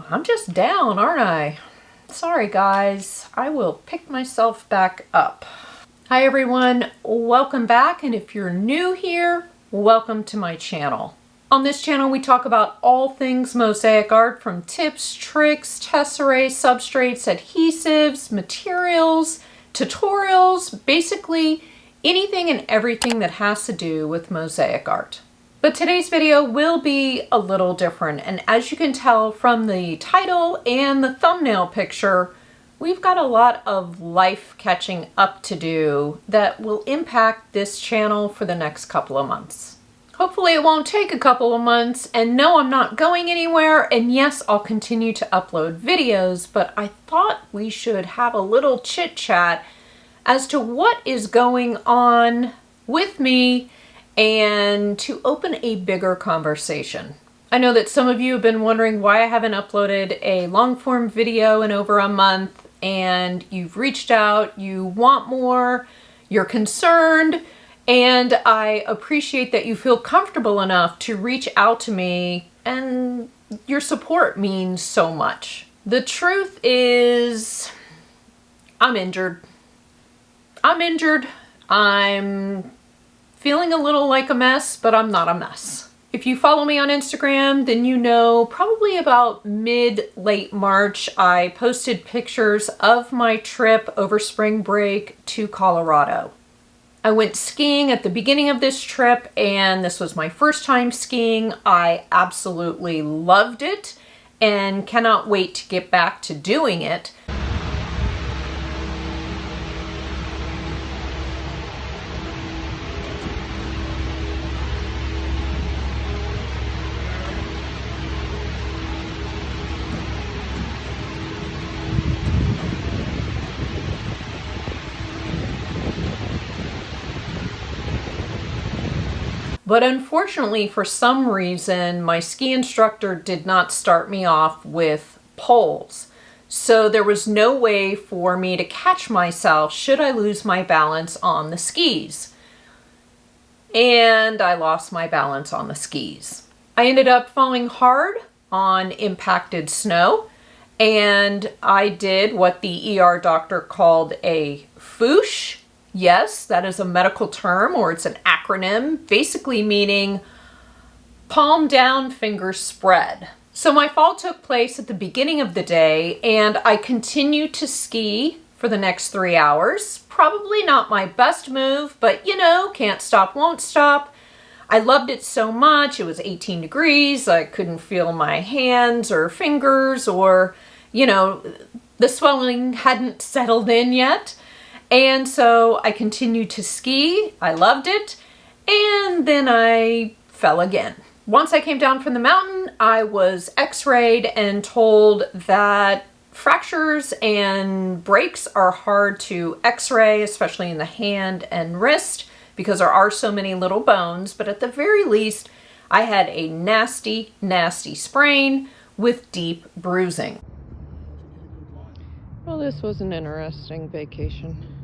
I'm just down, aren't I? Sorry guys, I will pick myself back up. Hi everyone, welcome back, and if you're new here, welcome to my channel. On this channel we talk about all things mosaic art, from tips, tricks, tesserae, substrates, adhesives, materials, tutorials, basically anything and everything that has to do with mosaic art. But today's video will be a little different, and as you can tell from the title and the thumbnail picture, we've got a lot of life catching up to do that will impact this channel for the next couple of months. Hopefully it won't take a couple of months, and no, I'm not going anywhere, and yes, I'll continue to upload videos, but I thought we should have a little chit chat as to what is going on with me and to open a bigger conversation. I know that some of you have been wondering why I haven't uploaded a long form video in over a month, and you've reached out, you want more, you're concerned, and I appreciate that you feel comfortable enough to reach out to me, and your support means so much. The truth is, I'm injured. I'm feeling a little like a mess, but I'm not a mess. If you follow me on Instagram, then you know probably about mid-late March, I posted pictures of my trip over spring break to Colorado. I went skiing at the beginning of this trip, and this was my first time skiing. I absolutely loved it and cannot wait to get back to doing it. But unfortunately, for some reason, my ski instructor did not start me off with poles. So there was no way for me to catch myself should I lose my balance on the skis. And I lost my balance on the skis. I ended up falling hard on impacted snow, and I did what the ER doctor called a foosh. Yes, that is a medical term, or it's an acronym, basically meaning palm down, fingers spread. So my fall took place at the beginning of the day, and I continued to ski for the next 3 hours. Probably not my best move, but you know, can't stop, won't stop. I loved it so much. It was 18 degrees. I couldn't feel my hands or fingers, or, you know, the swelling hadn't settled in yet. And so I continued to ski. I loved it. And then I fell again. Once I came down from the mountain, I was x-rayed and told that fractures and breaks are hard to x-ray, especially in the hand and wrist, because there are so many little bones. But at the very least, I had a nasty, nasty sprain with deep bruising. Well, this was an interesting vacation.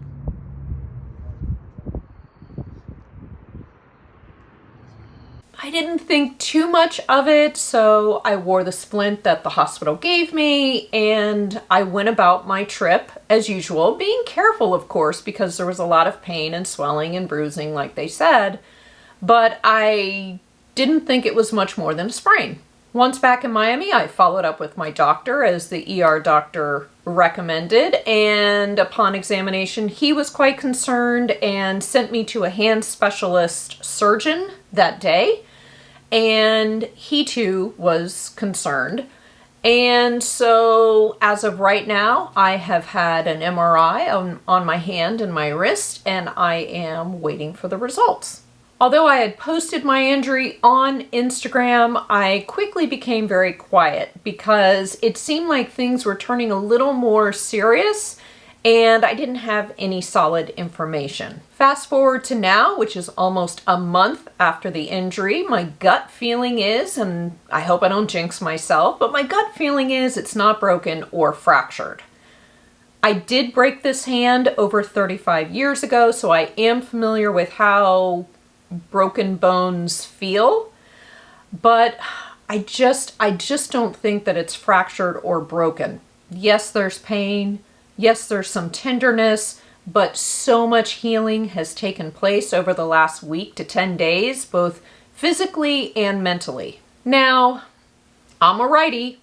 I didn't think too much of it, so I wore the splint that the hospital gave me, and I went about my trip as usual, being careful, of course, because there was a lot of pain and swelling and bruising, like they said, but I didn't think it was much more than a sprain. Once back in Miami, I followed up with my doctor as the ER doctor recommended, and upon examination, he was quite concerned and sent me to a hand specialist surgeon that day. And he too was concerned. And so as of right now, I have had an MRI on my hand and my wrist, and I am waiting for the results. Although I had posted my injury on Instagram, I quickly became very quiet because it seemed like things were turning a little more serious, and I didn't have any solid information. Fast forward to now, which is almost a month after the injury, my gut feeling is, and I hope I don't jinx myself, but my gut feeling is it's not broken or fractured. I did break this hand over 35 years ago, so I am familiar with how broken bones feel, but I just don't think that it's fractured or broken. Yes, there's pain. Yes, there's some tenderness, but so much healing has taken place over the last week to 10 days, both physically and mentally. Now, I'm a righty.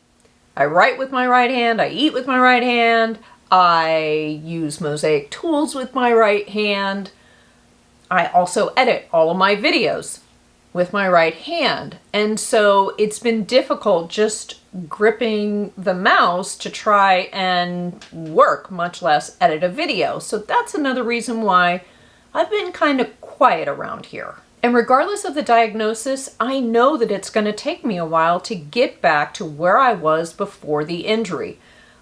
I write with my right hand. I eat with my right hand. I use Mosaic tools with my right hand. I also edit all of my videos with my right hand. And so it's been difficult just gripping the mouse to try and work, much less edit a video. So that's another reason why I've been kind of quiet around here. And regardless of the diagnosis, I know that it's going to take me a while to get back to where I was before the injury,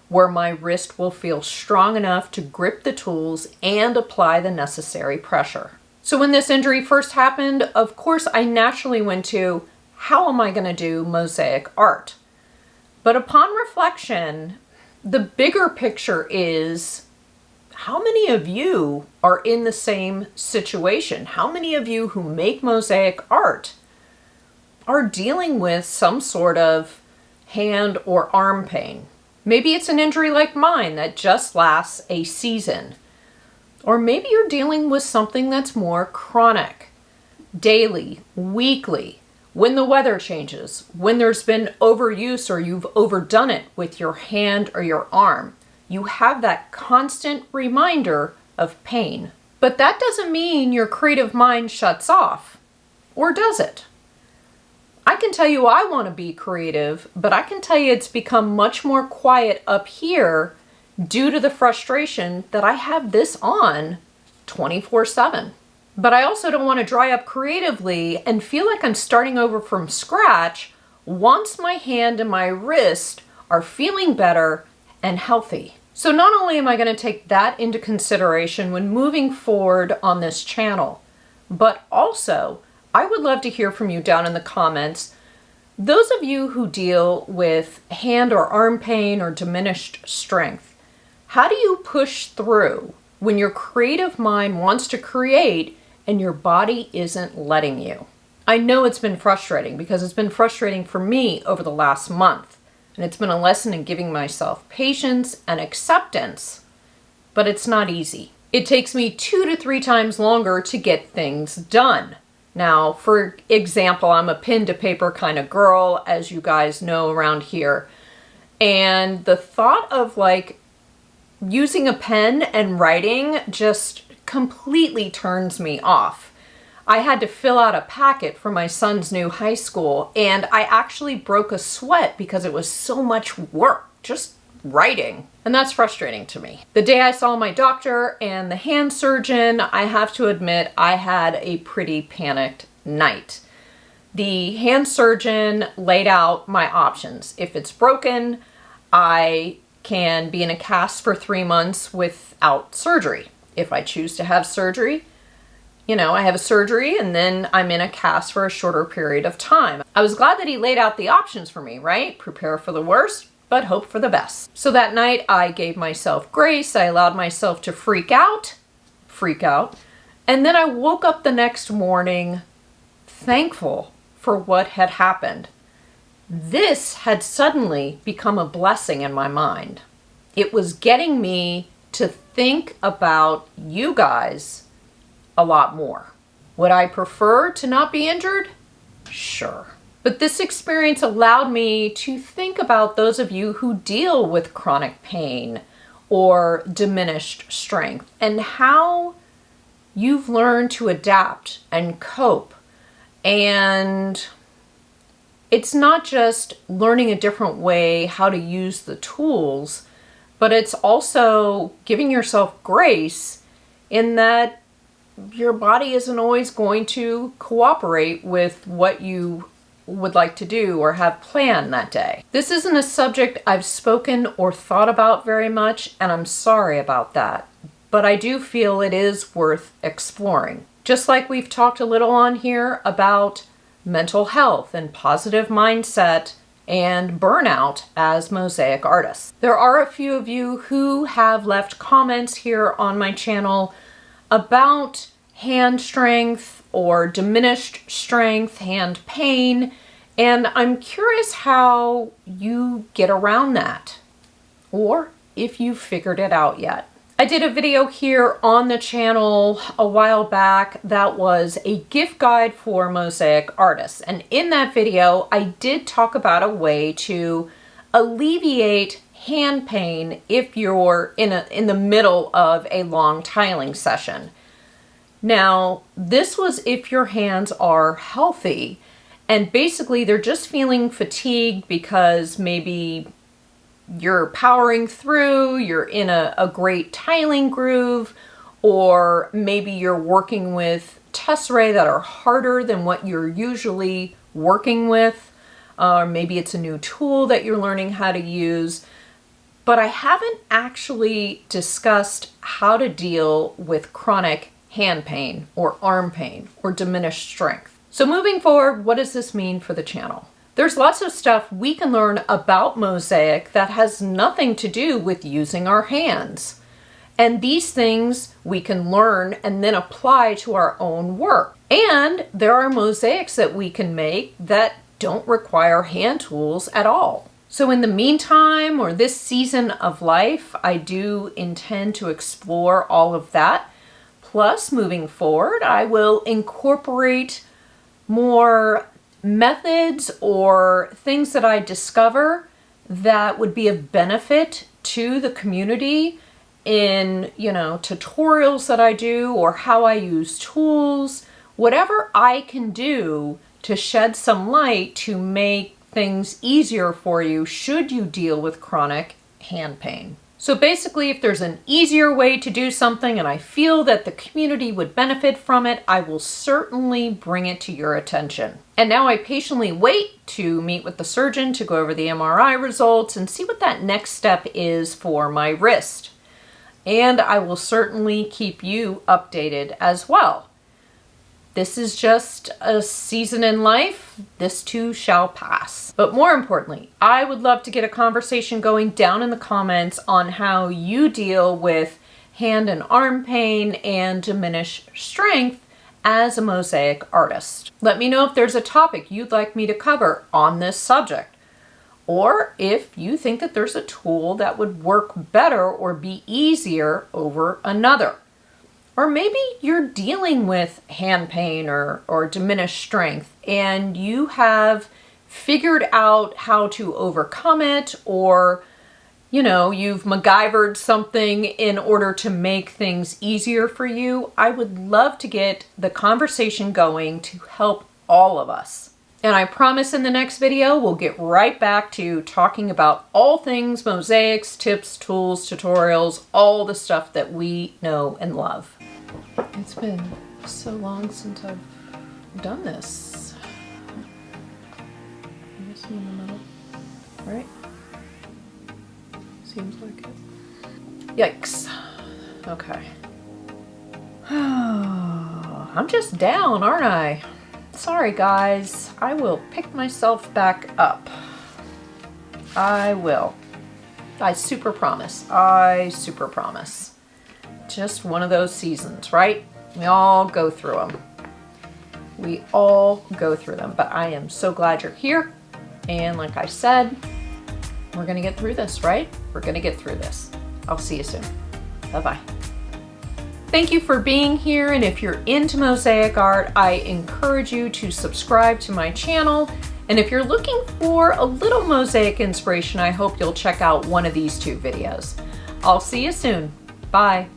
where my wrist will feel strong enough to grip the tools and apply the necessary pressure. So when this injury first happened, of course, I naturally went to, how am I going to do mosaic art? But upon reflection, the bigger picture is, how many of you are in the same situation? How many of you who make mosaic art are dealing with some sort of hand or arm pain? Maybe it's an injury like mine that just lasts a season. Or maybe you're dealing with something that's more chronic, daily, weekly, when the weather changes, when there's been overuse or you've overdone it with your hand or your arm. You have that constant reminder of pain. But that doesn't mean your creative mind shuts off. Or does it? I can tell you I want to be creative, but I can tell you it's become much more quiet up here due to the frustration that I have this on 24/7. But I also don't want to dry up creatively and feel like I'm starting over from scratch once my hand and my wrist are feeling better and healthy. So not only am I going to take that into consideration when moving forward on this channel, but also I would love to hear from you down in the comments. Those of you who deal with hand or arm pain or diminished strength, how do you push through when your creative mind wants to create and your body isn't letting you? I know it's been frustrating because it's been frustrating for me over the last month. And it's been a lesson in giving myself patience and acceptance, but it's not easy. It takes me 2 to 3 times longer to get things done. Now, for example, I'm a pen to paper kind of girl, as you guys know around here. And the thought of like using a pen and writing just completely turns me off. I had to fill out a packet for my son's new high school, and I actually broke a sweat because it was so much work, just writing. And that's frustrating to me. The day I saw my doctor and the hand surgeon, I have to admit I had a pretty panicked night. The hand surgeon laid out my options. If it's broken, I can be in a cast for 3 months without surgery. If I choose to have surgery, I have a surgery and then I'm in a cast for a shorter period of time. I was glad that he laid out the options for me, right? Prepare for the worst, but hope for the best. So that night I gave myself grace. I allowed myself to freak out. And then I woke up the next morning thankful for what had happened. This had suddenly become a blessing in my mind. It was getting me to think about you guys a lot more. Would I prefer to not be injured? Sure. But this experience allowed me to think about those of you who deal with chronic pain or diminished strength and how you've learned to adapt and cope. And it's not just learning a different way how to use the tools, but it's also giving yourself grace in that your body isn't always going to cooperate with what you would like to do or have planned that day. This isn't a subject I've spoken or thought about very much, and I'm sorry about that. But I do feel it is worth exploring. Just like we've talked a little on here about mental health and positive mindset and burnout as mosaic artists. There are a few of you who have left comments here on my channel about hand strength or diminished strength, hand pain, And I'm curious how you get around that, or if you've figured it out yet. I did a video here on the channel a while back that was a gift guide for Mosaic artists. And in that video, I did talk about a way to alleviate hand pain if you're in the middle of a long tiling session. Now, this was if your hands are healthy and basically they're just feeling fatigued because maybe you're powering through, you're in a great tiling groove, or maybe you're working with tesserae that are harder than what you're usually working with, or maybe it's a new tool that you're learning how to use. But I haven't actually discussed how to deal with chronic hand pain or arm pain or diminished strength. So moving forward, what does this mean for the channel? There's lots of stuff we can learn about Mosaic that has nothing to do with using our hands. And these things we can learn and then apply to our own work. And there are mosaics that we can make that don't require hand tools at all. So in the meantime, or this season of life, I do intend to explore all of that. Plus, moving forward, I will incorporate more methods or things that I discover that would be of benefit to the community in, tutorials that I do or how I use tools, whatever I can do to shed some light to make things easier for you should you deal with chronic hand pain. So basically, if there's an easier way to do something and I feel that the community would benefit from it, I will certainly bring it to your attention. And now I patiently wait to meet with the surgeon to go over the MRI results and see what that next step is for my wrist. And I will certainly keep you updated as well. This is just a season in life. This too shall pass. But more importantly, I would love to get a conversation going down in the comments on how you deal with hand and arm pain and diminished strength as a mosaic artist. Let me know if there's a topic you'd like me to cover on this subject, or if you think that there's a tool that would work better or be easier over another. Or maybe you're dealing with hand pain or diminished strength and you have figured out how to overcome it, or you've MacGyvered something in order to make things easier for you. I would love to get the conversation going to help all of us. And I promise in the next video, we'll get right back to talking about all things mosaics, tips, tools, tutorials, all the stuff that we know and love. It's been so long since I've done this. I guess I'm in the middle, right? Seems like it. Yikes. Okay. I'm just down, aren't I? Sorry, guys. I will pick myself back up. I will. I super promise. I super promise. Just one of those seasons, right? We all go through them. We all go through them, but I am so glad you're here. And like I said, we're gonna get through this, right? We're gonna get through this. I'll see you soon. Bye-bye. Thank you for being here. And if you're into mosaic art, I encourage you to subscribe to my channel. And if you're looking for a little mosaic inspiration, I hope you'll check out one of these two videos. I'll see you soon. Bye.